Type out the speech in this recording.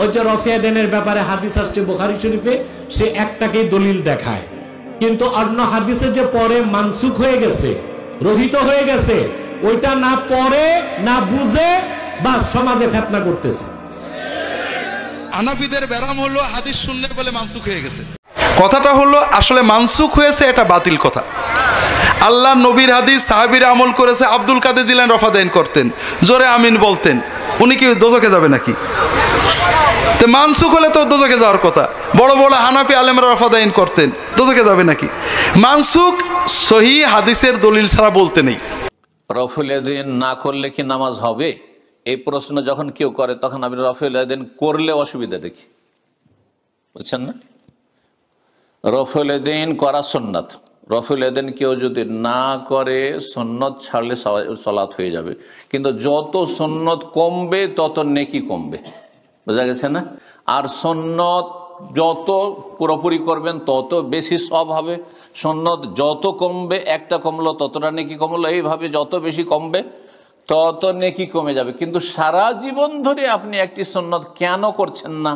ওই যে রফিয়া দেনের ব্যাপারে হাদিস আসছে বুখারী শরীফে, সে একটাকেই দলিল দেখায়, কিন্তু অন্য হাদিসে যে পরে মানসুখ হয়ে গেছে, রহিত হয়ে গেছে, ওইটা না পড়ে না বুঝে বা সমাজে ফিতনা করতেছে। হানাফিদের ব্যারাম হলো হাদিস শুনলে বলে মানসুখ হয়ে গেছে। কথাটা হলো আসলে মানসুখ হয়েছে এটা বাতিল কথা। আল্লাহ নবীর হাদিস সাহাবীরা আমল করেছে। আব্দুল কাদের জিলানী রফাদাইন করতেন, জোরে আমিন বলতেন, উনি কি দোজখে যাবে নাকি? তো মানসুখ হলে তো দোজখে যাওয়ার কথা। বড় বড় হানাফি আলেমরা রফাদাইন করতেন, দোজখে যাবে নাকি? মানসুখ সহি হাদিসের দলিল ছাড়া বলতে নেই। রফুল ইয়াদাইন না করলে কি নামাজ হবে, এই প্রশ্ন যখন কেউ করে তখন আমি রফুল ইয়াদাইন করলে অসুবিধা দেখি, বুঝছেন না? রফুল ইয়াদাইন করা সুন্নাত। রফুল ইয়াদাইন কেউ যদি না করে সুন্নত ছাড়লে সালাত হয়ে যাবে, কিন্তু যত সুন্নত কমবে তত নেকি কমবে, বোঝা গেছে না? আর সুন্নত যত পুরোপুরি করবেন তত বেশি সব হবে। সুন্নত যত কমবে, একটা কমলো ততটা নেকি কমলো, এইভাবে যত বেশি কমবে তত নেকি কমে যাবে। কিন্তু সারা জীবন ধরে আপনি একটি সুন্নত কেন করছেন না?